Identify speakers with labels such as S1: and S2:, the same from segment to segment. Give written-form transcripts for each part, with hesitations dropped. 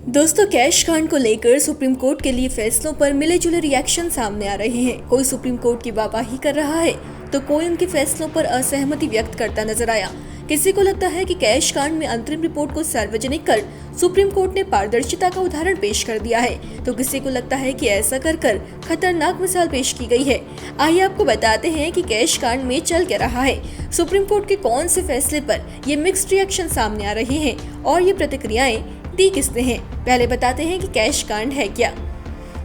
S1: दोस्तों, कैश कांड को लेकर सुप्रीम कोर्ट के लिए फैसलों पर मिले जुले रिएक्शन सामने आ रहे हैं। कोई सुप्रीम कोर्ट की वाहवाही कर रहा है तो कोई उनके फैसलों पर असहमति व्यक्त करता नजर आया। किसी को लगता है कि कैश कांड में अंतरिम रिपोर्ट को सार्वजनिक कर सुप्रीम कोर्ट ने पारदर्शिता का उदाहरण पेश कर दिया है, तो किसी को लगता है कि ऐसा कर खतरनाक मिसाल पेश की गई है। आइए आपको बताते हैं कि कैश कांड में चल क्या रहा है, सुप्रीम कोर्ट के कौन से फैसले पर ये मिक्स्ड रिएक्शन सामने आ रहे हैं और ये प्रतिक्रियाएं दी किसने हैं। पहले बताते हैं कि कैश कांड है क्या।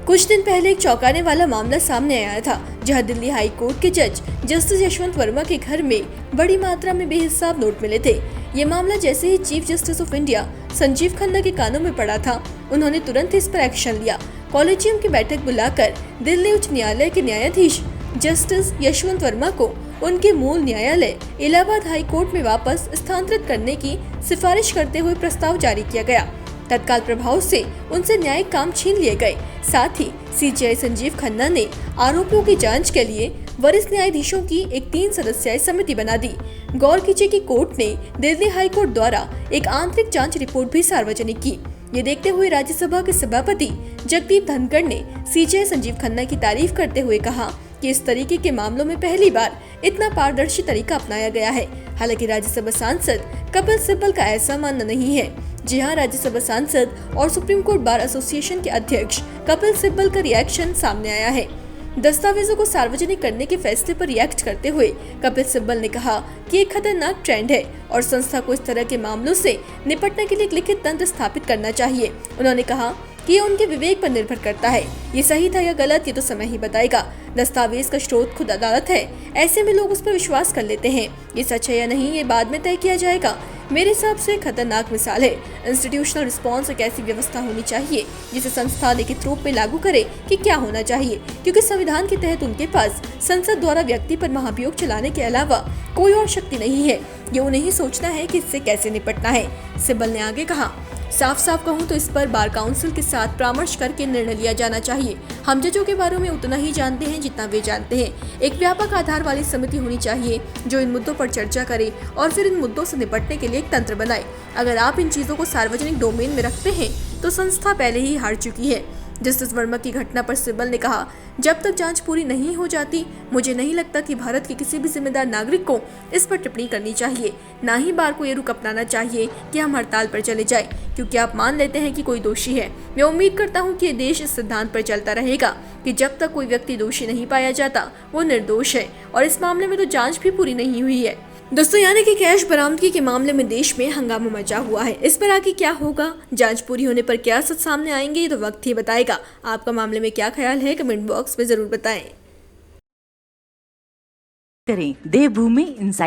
S1: कुछ दिन पहले एक चौंकाने वाला मामला सामने आया था, जहां दिल्ली हाई कोर्ट के जज जस्टिस यशवंत वर्मा के घर में बड़ी मात्रा में बेहिसाब नोट मिले थे। ये मामला जैसे ही chief justice of India Sanjiv Khanna के कानों में पड़ा था, उन्होंने तुरंत इस पर एक्शन लिया। कॉलेजियम की बैठक बुलाकर दिल्ली उच्च न्यायालय के न्यायाधीश जस्टिस यशवंत वर्मा को उनके मूल न्यायालय इलाहाबाद हाई कोर्ट में वापस स्थानांतरित करने की सिफारिश करते हुए प्रस्ताव जारी किया गया। तत्काल प्रभाव से उनसे न्यायिक काम छीन लिए गए। साथ ही सीजेआई संजीव खन्ना ने आरोपियों की जांच के लिए वरिष्ठ न्यायाधीशों की एक 3 सदस्यीय समिति बना दी। गौर कीजिए कि कोर्ट ने दिल्ली हाई कोर्ट द्वारा एक आंतरिक जांच रिपोर्ट भी सार्वजनिक की। ये देखते हुए राज्यसभा के सभापति जगदीप धनखड़ ने सीजेआई संजीव खन्ना की तारीफ करते हुए कहा कि इस तरीके के मामलों में पहली बार इतना पारदर्शी तरीका अपनाया गया है। हालांकि राज्यसभा सांसद कपिल सिब्बल का ऐसा मानना नहीं है। जी हां, राज्यसभा सांसद और सुप्रीम कोर्ट बार एसोसिएशन के अध्यक्ष कपिल सिब्बल का रिएक्शन सामने आया है। दस्तावेजों को सार्वजनिक करने के फैसले पर रिएक्ट करते हुए कपिल सिब्बल ने कहा कि एक खतरनाक ट्रेंड है और संस्था को इस तरह के मामलों से निपटने के लिए एक लिखित तंत्र स्थापित करना चाहिए। उन्होंने कहा कि ये उनके विवेक पर निर्भर करता है। ये सही था या गलत, ये तो समय ही बताएगा। दस्तावेज का स्रोत खुद अदालत है, ऐसे में लोग उस पर विश्वास कर लेते हैं। ये सच है या नहीं, ये बाद में तय किया जाएगा। मेरे हिसाब से खतरनाक मिसाल है। इंस्टीट्यूशनल रिस्पांस एक ऐसी व्यवस्था होनी चाहिए जिसे संस्था लिखित रूप में लागू करे कि क्या होना चाहिए, क्योंकि संविधान के तहत उनके पास संसद द्वारा व्यक्ति पर महाभियोग चलाने के अलावा कोई और शक्ति नहीं है। ये उन्हें ही सोचना है कि इससे कैसे निपटना है। सिब्बल ने आगे कहा, साफ साफ कहूँ तो इस पर बार काउंसिल के साथ परामर्श करके निर्णय लिया जाना चाहिए। हम जजों के बारे में उतना ही जानते हैं जितना वे जानते हैं। एक व्यापक आधार वाली समिति होनी चाहिए जो इन मुद्दों पर चर्चा करे और फिर इन मुद्दों से निपटने के लिए एक तंत्र बनाए। अगर आप इन चीजों को सार्वजनिक डोमेन में रखते हैं तो संस्था पहले ही हार चुकी है। जस्टिस वर्मा की घटना पर सिब्बल ने कहा, जब तक जांच पूरी नहीं हो जाती, मुझे नहीं लगता कि भारत के किसी भी जिम्मेदार नागरिक को इस पर टिप्पणी करनी चाहिए। ना ही बार को ये रुख अपनाना चाहिए कि हम हड़ताल पर चले जाएं, क्योंकि आप मान लेते हैं कि कोई दोषी है। मैं उम्मीद करता हूं कि ये देश इस सिद्धांत पर चलता रहेगा कि जब तक कोई व्यक्ति दोषी नहीं पाया जाता वो निर्दोष है, और इस मामले में तो जाँच भी पूरी नहीं हुई है। दोस्तों, यानी कि कैश बरामदगी के मामले में देश में हंगामा मचा हुआ है। इस पर आगे क्या होगा, जांच पूरी होने पर क्या सच सामने आएंगे, ये तो वक्त ही बताएगा। आपका मामले में क्या ख्याल है, कमेंट बॉक्स में जरूर बताएं।
S2: देवभूमि इंसाइट